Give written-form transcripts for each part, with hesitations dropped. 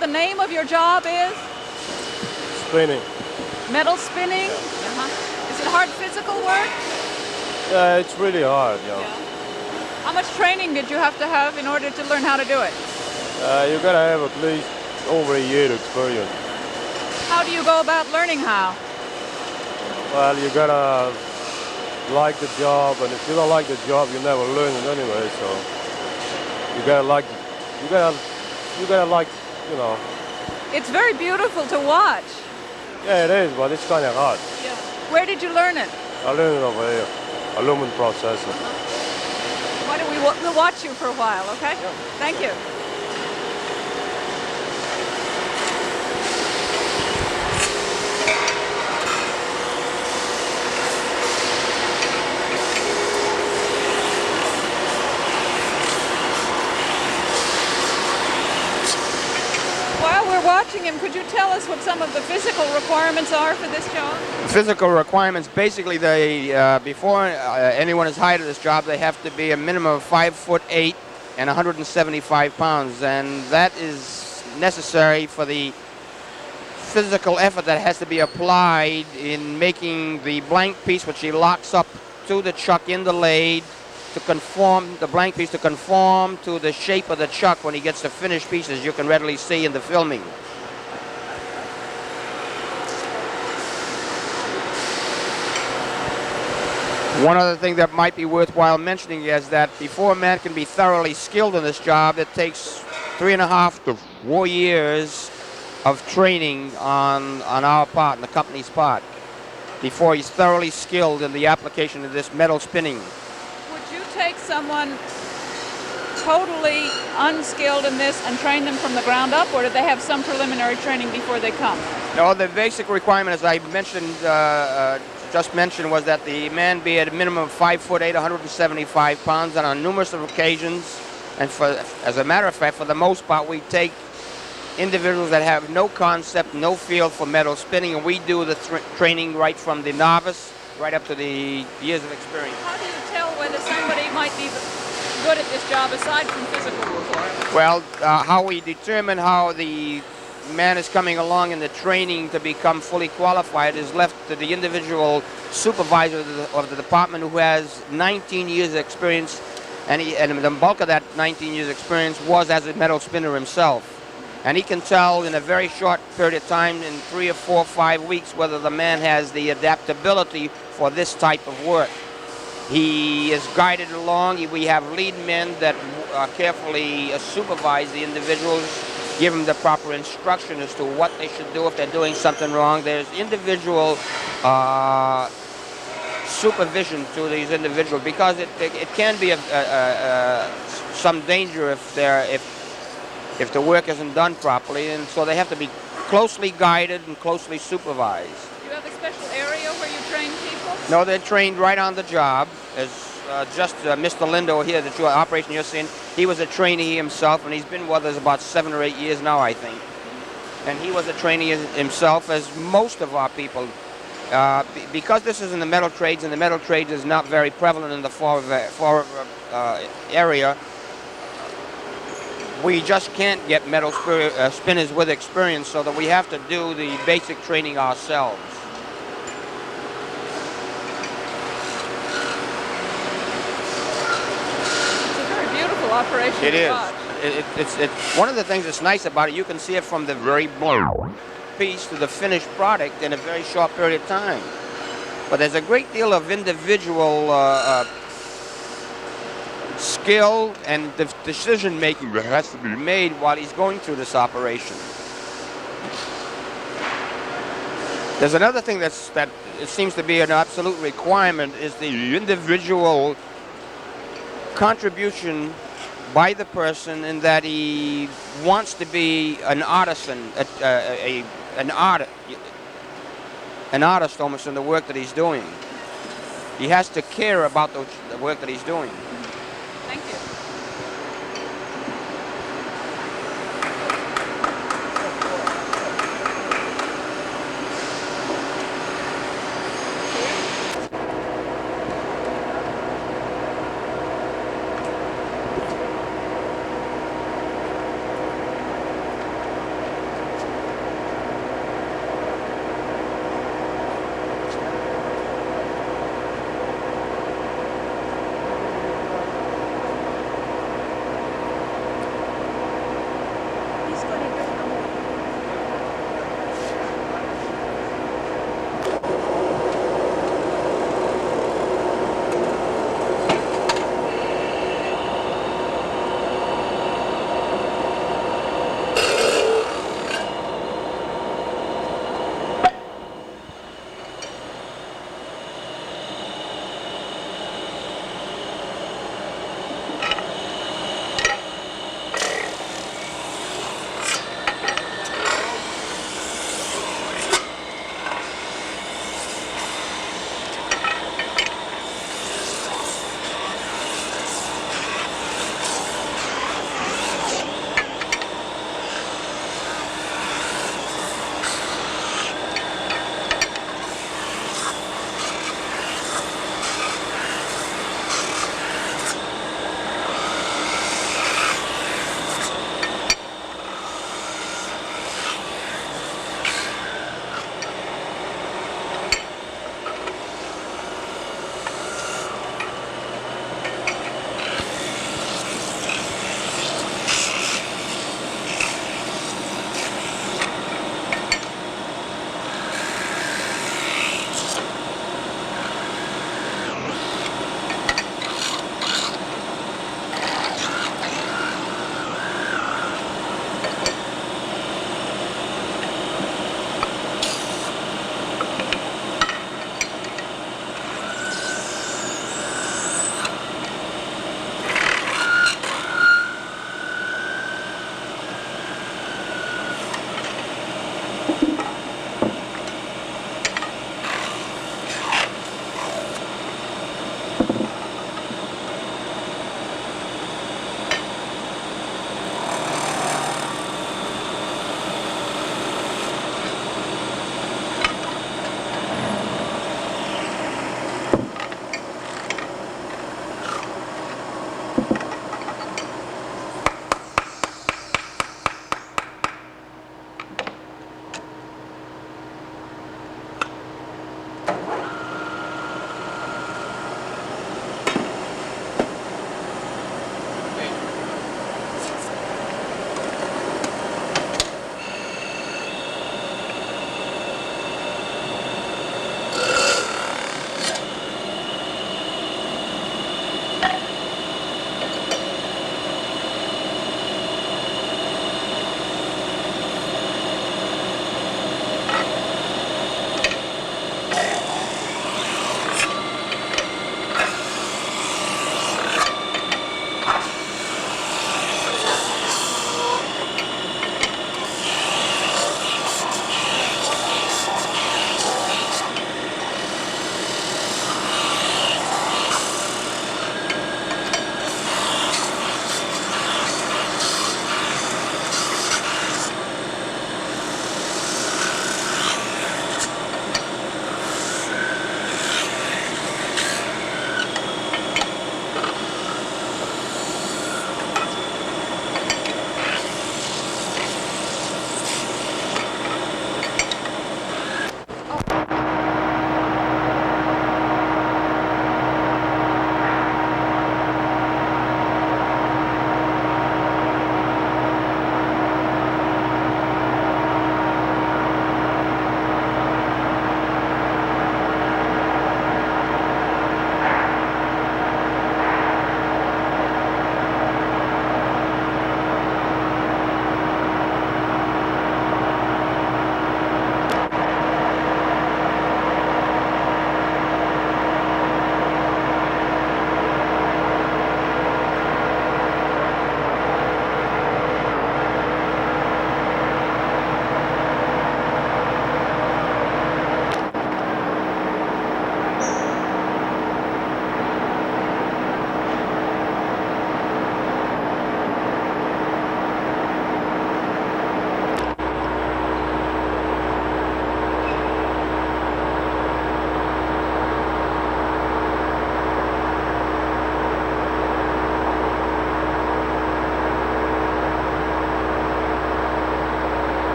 the name of your job is? Spinning. Metal spinning? Is it hard physical work? Yeah, it's really hard, How much training did you have to have in order to learn how to do it? You gotta have at least over a year experience. How do you go about learning how? Well, you gotta like the job, and if you don't like the job, you never learn it anyway. So you gotta like, you gotta like, you know. It's very beautiful to watch. Yeah, it is, but it's kind of hard. Where did you learn it? I learned it over here, aluminum processing. Why don't we we'll watch you for a while, okay? Thank you. While we're watching him, could you tell us what some of the physical requirements are for this job? Physical requirements, basically, before anyone is hired to this job, they have to be a minimum of 5'8" and 175 pounds, and that is necessary for the physical effort that has to be applied in making the blank piece, which he locks up to the chuck in the lathe, to conform the blank piece to conform to the shape of the chuck when he gets the finished piece, as you can readily see in the filming. One other thing that might be worthwhile mentioning is that before a man can be thoroughly skilled in this job, it takes 3.5 to 4 years of training on our part, on the company's part, before he's thoroughly skilled in the application of this metal spinning. Would you take someone totally unskilled in this and train them from the ground up, or do they have some preliminary training before they come? No, the basic requirement, as I mentioned, just mentioned, was that the man be at a minimum of 5'8", 175 pounds, and on numerous occasions, and as a matter of fact, for the most part, we take individuals that have no concept, no feel for metal spinning, and we do the training right from the novice right up to the years of experience. How do you tell whether somebody might be good at this job aside from physical requirements? Well, how we determine how the man is coming along in the training to become fully qualified is left to the individual supervisor of the department, who has 19 years experience, and the bulk of that 19 years experience was as a metal spinner himself. And he can tell in a very short period of time, in 3 or 4 or 5 weeks, whether the man has the adaptability for this type of work. He is guided along. We have lead men that carefully supervise the individuals, give them the proper instruction as to what they should do if they're doing something wrong. There's individual supervision to these individuals, because it can be some danger if the work isn't done properly, and so they have to be closely guided and closely supervised. Do you have a special area where you train people? No, they're trained right on the job. As Mr. Lindo here, the operation you're seeing, he was a trainee himself, and he's been with us about 7 or 8 years now, I think. And he was a trainee himself, as most of our people. Because this is in the metal trades, and the metal trades is not very prevalent in the Fall River area, we just can't get metal spinners with experience, so that we have to do the basic training ourselves. It's a very beautiful operation. It to is. watch. It's one of the things that's nice about it. You can see it from the very blank piece to the finished product in a very short period of time. But there's a great deal of individual skill and decision making that has to be made while he's going through this operation. There's another thing that it seems to be an absolute requirement, is the individual contribution by the person, in that he wants to be an artisan, an artist almost in the work that he's doing. He has to care about the work that he's doing. Thank you.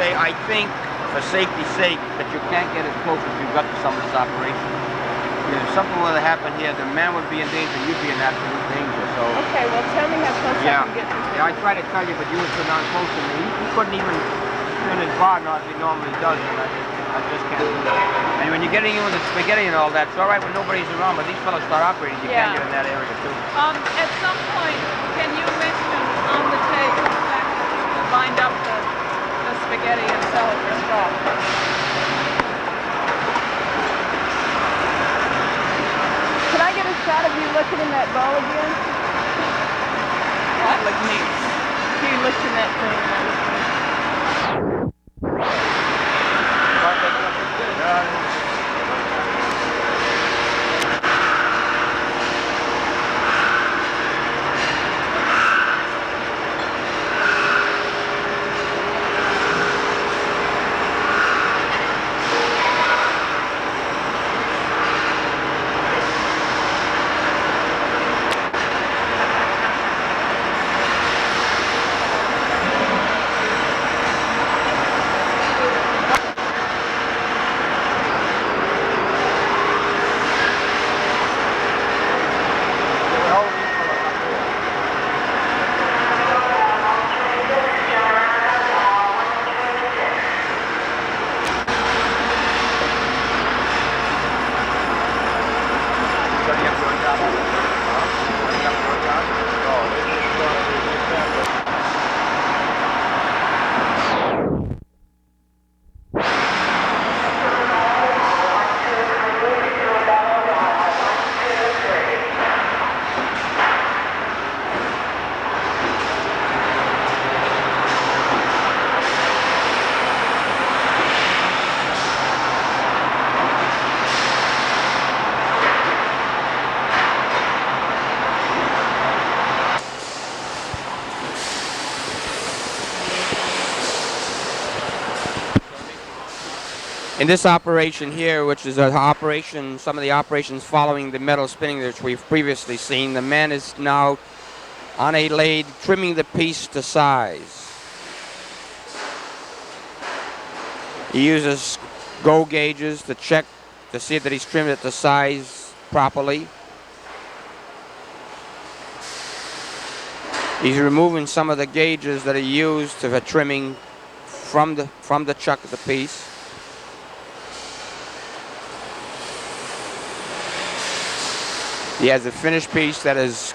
say, I think, for safety's sake, that you can't get as close as you got to some of this operation. If something were to happen here, the man would be in danger, you'd be in absolute danger. So Okay, well tell me how close I can get to yeah, I tried to tell you, but you were so darn close to me. He couldn't even turn his bar knot as he normally does, and I just can't do that. And when you're getting in with the spaghetti and all that, it's all right when nobody's around, but these fellas start operating, you can't get in that area too. At some point, can you mention on the tape the fact that you bind up the spaghetti and sell it for straw? Can I get a shot of you looking in that bowl again? What? Like me. You looked in that thing. In this operation here, which is an operation, some of the operations following the metal spinning which we've previously seen, the man is now on a lathe trimming the piece to size. He uses go gauges to check to see that he's trimmed it to size properly. He's removing some of the gauges that are used for trimming from the chuck of the piece. He has a finished piece that is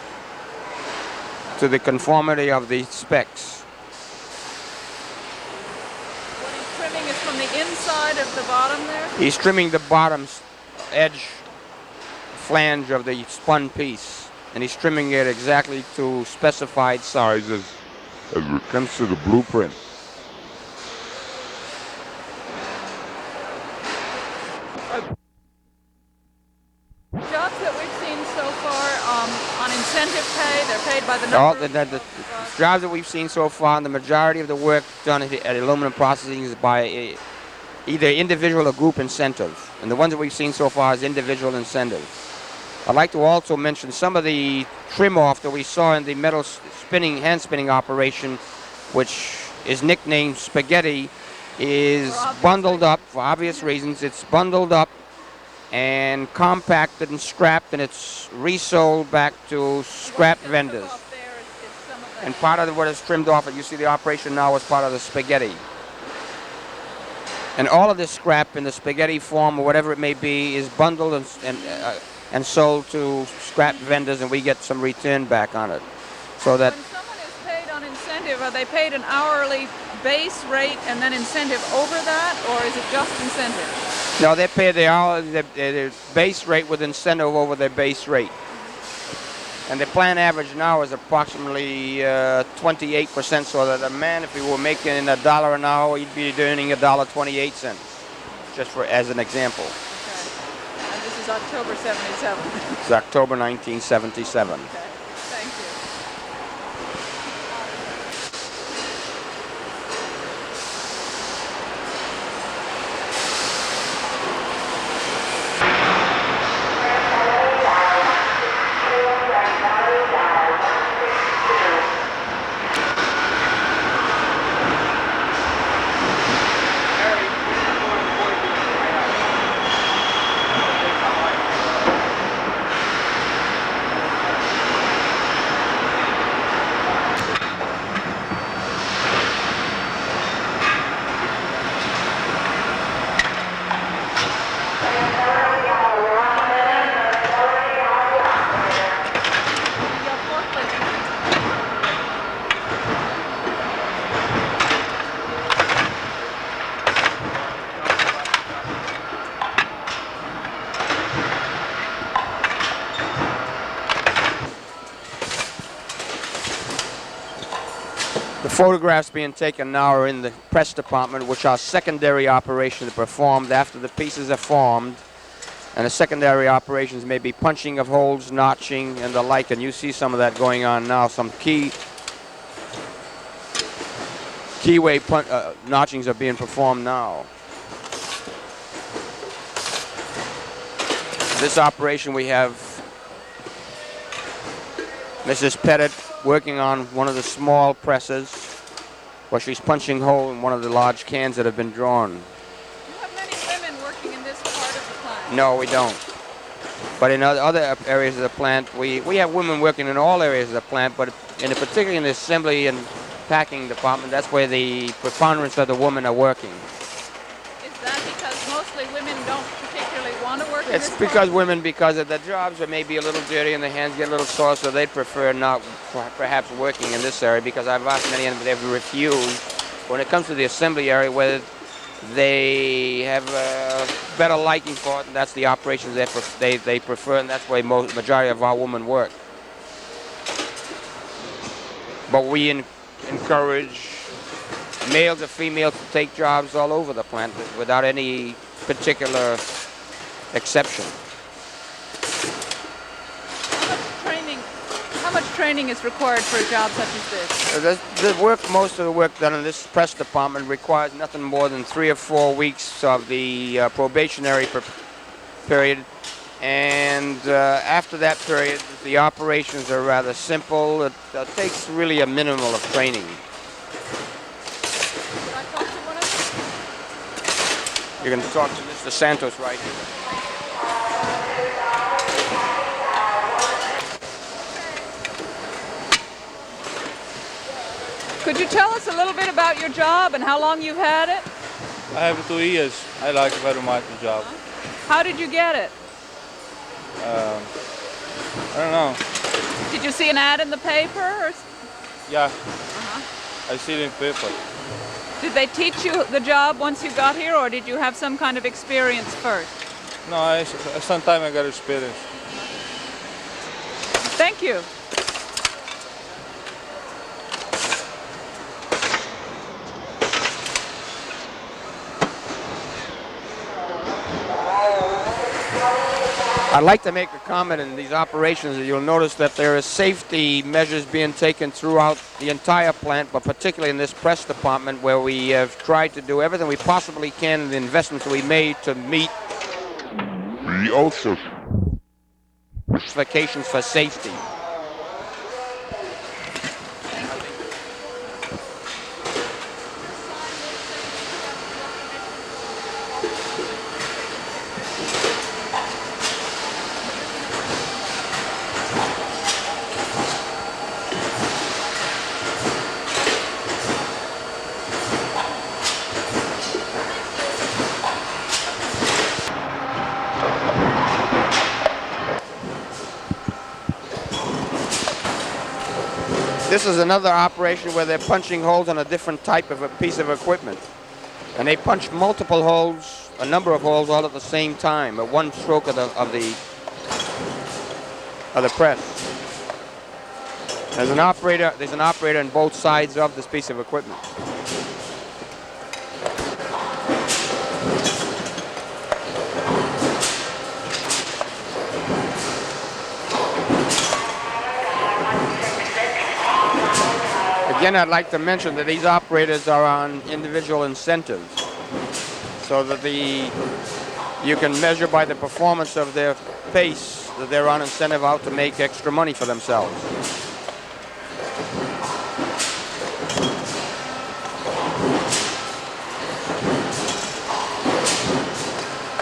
to the conformity of the specs. What he's trimming is from the inside of the bottom there? He's trimming the bottom edge flange of the spun piece, and he's trimming it exactly to specified sizes as it comes to the blueprint. Jobs that we've seen so far on incentive pay, they're paid by the All number. the jobs that we've seen so far, the majority of the work done at aluminum processing is by either individual or group incentive. And the ones that we've seen so far is individual incentive. I'd like to also mention some of the trim off that we saw in the metal hand spinning operation, which is nicknamed spaghetti, is bundled up for obvious reasons. It's bundled up and compacted and scrapped, and it's resold back to scrap vendors. And part of what is trimmed off, you see the operation now is part of the spaghetti. And all of this scrap in the spaghetti form or whatever it may be is bundled and sold to scrap vendors, and we get some return back on it. So that when someone is paid on incentive, are they paid an hourly base rate and then incentive over that, or is it just incentive? no, they pay their base rate with incentive over their base rate. And the plan average now is approximately 28%, so that a man, if he were making $1 an hour, he'd be earning $1.28, just as an example. Okay. And this is October 77. It's October 1977. Okay. Thank you. Photographs being taken now are in the press department, which are secondary operations performed after the pieces are formed. And the secondary operations may be punching of holes, notching, and the like. And you see some of that going on now. Some keyway notchings are being performed now. This operation we have Mrs. Pettit working on one of the small presses where she's punching hole in one of the large cans that have been drawn. Do you have many women working in this part of the plant? No, we don't. But in other areas of the plant, we have women working in all areas of the plant, but particularly in the assembly and packing department, that's where the preponderance of the women are working. Is that because mostly women don't particularly want to work in It's this because part? women, because of the jobs are maybe a little dirty and the hands get a little sore, so they prefer not perhaps working in this area, because I've asked many of them, they've refused. When it comes to the assembly area, where they have a better liking for it, and that's the operations they prefer, and that's where majority of our women work. But we encourage males or females to take jobs all over the plant without any particular exception. How much training is required for a job such as this? Most of the work done in this press department requires nothing more than 3 or 4 weeks of the probationary period. And after that period, the operations are rather simple. It takes really a minimal of training. Should I talk to one of You can talk to Mr. Santos right here. Could you tell us a little bit about your job and how long you've had it? I have 2 years. I like very much the job. How did you get it? I don't know. Did you see an ad in the paper? Or... Yeah, I see it in paper. Did they teach you the job once you got here, or did you have some kind of experience first? No, sometimes I got experience. Thank you. I'd like to make a comment in these operations that you'll notice that there are safety measures being taken throughout the entire plant, but particularly in this press department where we have tried to do everything we possibly can in the investments we made to meet We also specifications for safety. This is another operation where they're punching holes on a different type of a piece of equipment. And they punch multiple holes, a number of holes all at the same time, at one stroke of the press. There's an operator on both sides of this piece of equipment. Again, I'd like to mention that these operators are on individual incentives, so that you can measure by the performance of their pace that they're on incentive out to make extra money for themselves.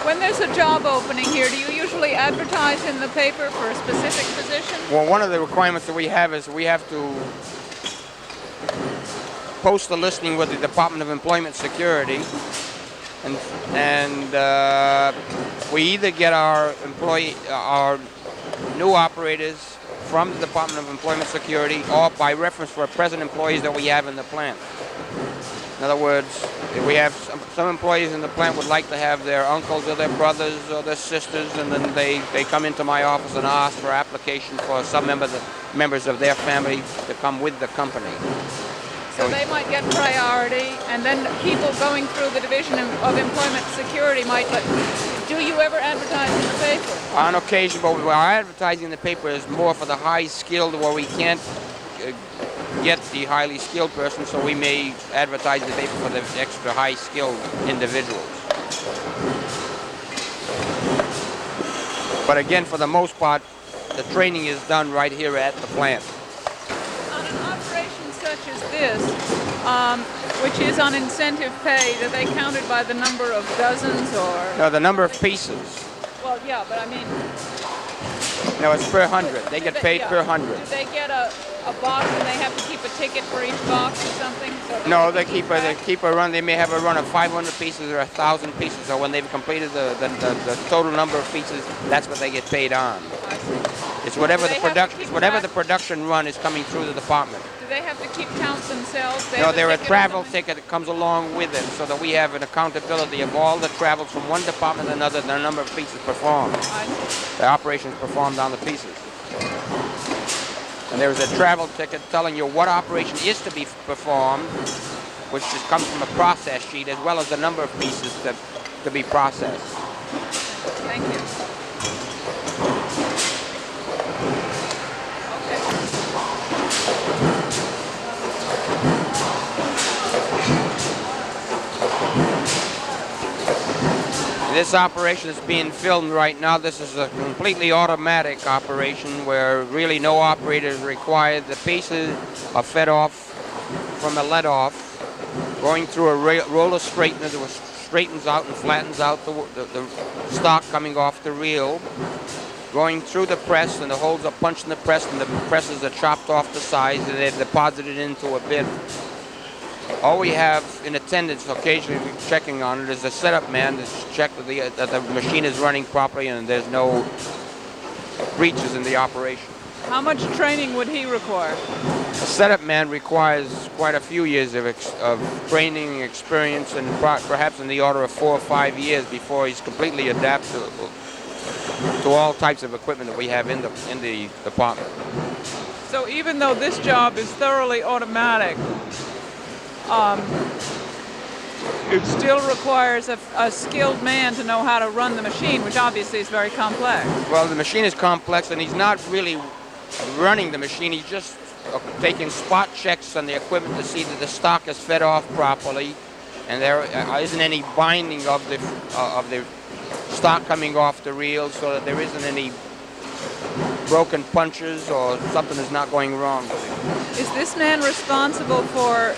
When there's a job opening here, do you usually advertise in the paper for a specific position? Well, one of the requirements that we have is we have to post a listing with the Department of Employment Security, and we either get our new operators from the Department of Employment Security or by reference for present employees that we have in the plant. In other words, if we have some employees in the plant would like to have their uncles or their brothers or their sisters, and then they come into my office and ask for application for some members of their family to come with the company. So they might get priority, and then people going through the Division of Employment Security might. But do you ever advertise in the paper? On occasion, but our advertising in the paper is more for the high skilled, where we can't get the highly skilled person, so we may advertise in the paper for the extra high skilled individuals. But again, for the most part, the training is done right here at the plant. On an operation such as this, which is on incentive pay, are they counted by the number of dozens or? No, the number of pieces. Well, yeah, but I mean. No, it's per 100. They get paid per 100. Do they get a box and they have to keep a ticket for each box or something? So No, they keep a run. They may have a run of 500 pieces or 1,000 pieces. So when they've completed the total number of pieces, that's what they get paid on. I see. It's whatever Do the they have to production. keep It's whatever track? the production run is coming through the department. Do they have to keep counts themselves? They No, have they're a ticket or travel something? ticket that comes along with it, so that we have an accountability of all the travels from one department to another, the number of pieces performed, I see. the operations performed on the pieces. And there's a travel ticket telling you what operation is to be performed, which just comes from a process sheet, as well as the number of pieces to be processed. Thank you. This operation is being filmed right now. This is a completely automatic operation where really no operator is required. The pieces are fed off from a let off, going through a roller straightener that straightens out and flattens out the stock coming off the reel, going through the press, and the holes are punched in the press, and the presses are chopped off the sides, and they're deposited into a bin. All we have in attendance, occasionally checking on it, is a setup man to check that the machine is running properly and there's no breaches in the operation. How much training would he require? A setup man requires quite a few years of training, experience, and perhaps in the order of 4 or 5 years before he's completely adaptable to all types of equipment that we have in the department. So even though this job is thoroughly automatic, it still requires a skilled man to know how to run the machine, which obviously is very complex. Well, the machine is complex, and he's not really running the machine. He's just taking spot checks on the equipment to see that the stock is fed off properly, and there isn't any binding of the stock coming off the reel, so that there isn't any broken punches or something is not going wrong with it. Is this man responsible for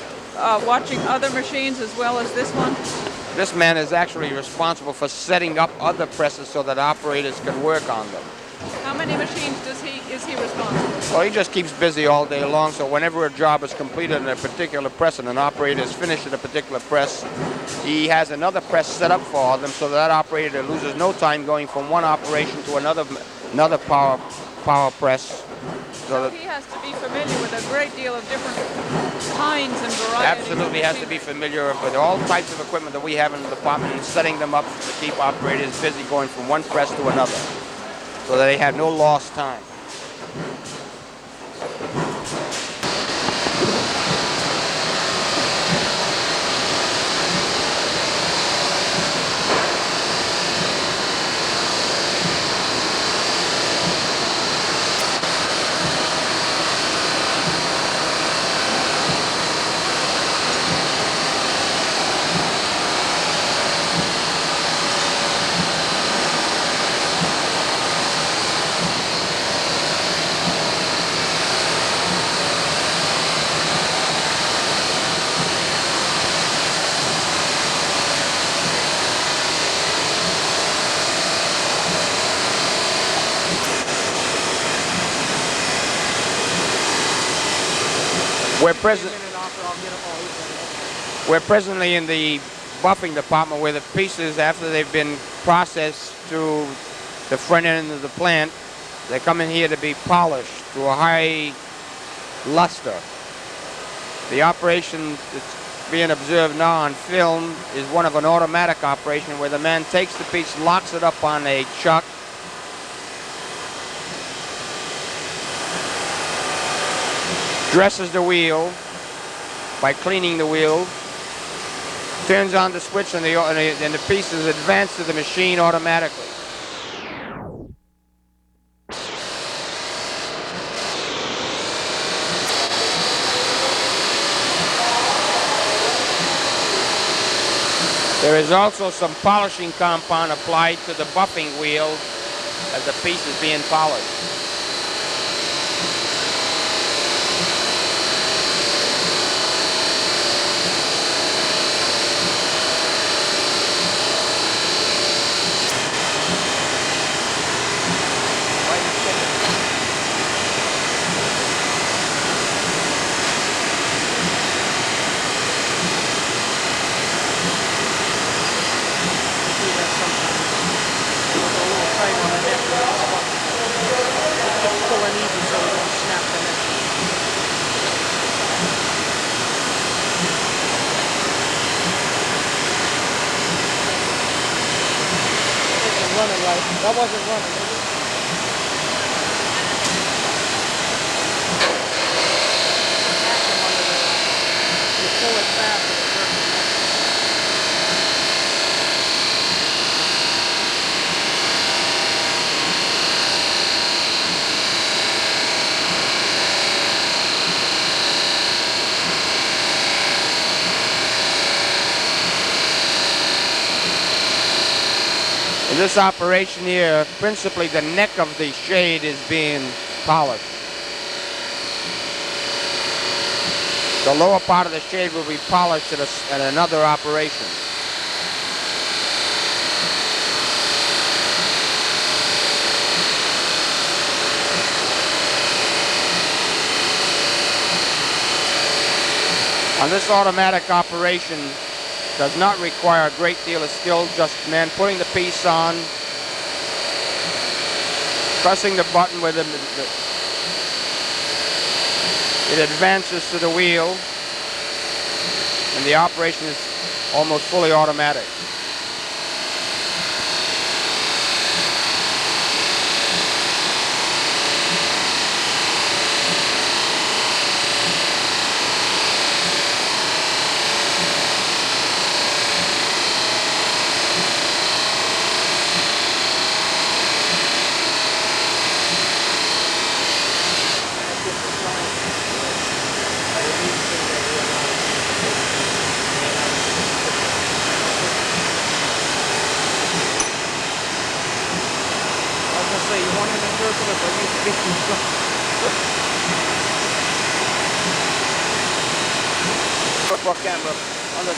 watching other machines as well as this one? This man is actually responsible for setting up other presses so that operators can work on them. How many machines is he responsible for? Well, he just keeps busy all day long, so whenever a job is completed in a particular press and an operator is finished at a particular press, he has another press set up for them, so that operator loses no time going from one operation to another power press. So that He has to be familiar with a great deal of different kinds and varieties. absolutely has to be familiar with all types of equipment that we have in the department and setting them up to keep operators busy going from one press to another, so that they have no lost time. We're presently in the buffing department, where the pieces, after they've been processed through the front end of the plant, they come in here to be polished to a high luster. The operation that's being observed now on film is one of an automatic operation where the man takes the piece, locks it up on a chuck, dresses the wheel, by cleaning the wheel. Turns on the switch and the piece is advanced to the machine automatically. There is also some polishing compound applied to the buffing wheel as the piece is being polished. That wasn't running, was it? You pull it fast and it works. In this operation here, principally the neck of the shade is being polished. The lower part of the shade will be polished at another operation. On this automatic operation, does not require a great deal of skill, just man putting the piece on, pressing the button with it advances to the wheel, and the operation is almost fully automatic. You want it in circle if I use 50 For camera on the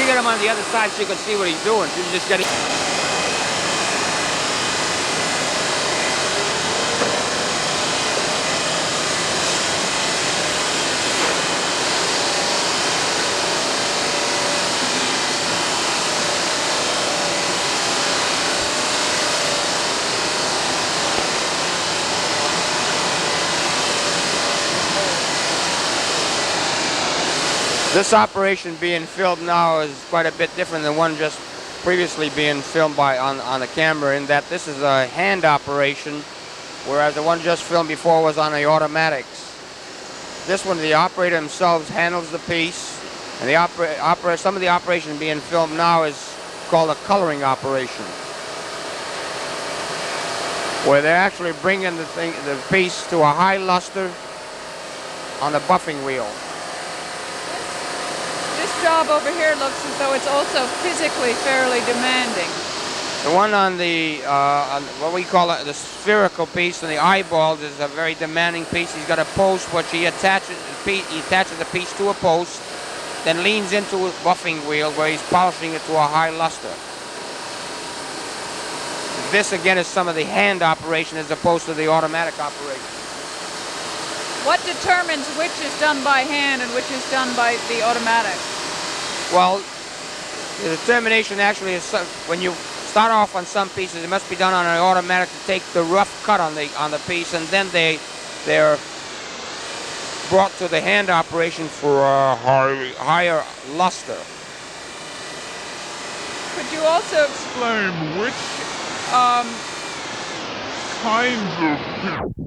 get him on the other side so you can see what he's doing. You just get it. This operation being filmed now is quite a bit different than one just previously being filmed on the camera, in that this is a hand operation, whereas the one just filmed before was on the automatics. This one, the operator himself handles the piece, and the some of the operation being filmed now is called a coloring operation, where they're actually bringing the piece to a high luster on the buffing wheel. This job over here looks as though it's also physically fairly demanding. The one on the on what we call the spherical piece and the eyeballs is a very demanding piece. He's got a post which he attaches the piece to a post, then leans into his buffing wheel where he's polishing it to a high luster. This again is some of the hand operation as opposed to the automatic operation. What determines which is done by hand and which is done by the automatic? Well, the determination actually is when you start off on some pieces, it must be done on an automatic to take the rough cut on the piece, and then they're brought to the hand operation for a higher luster. Could you also Explain which kinds of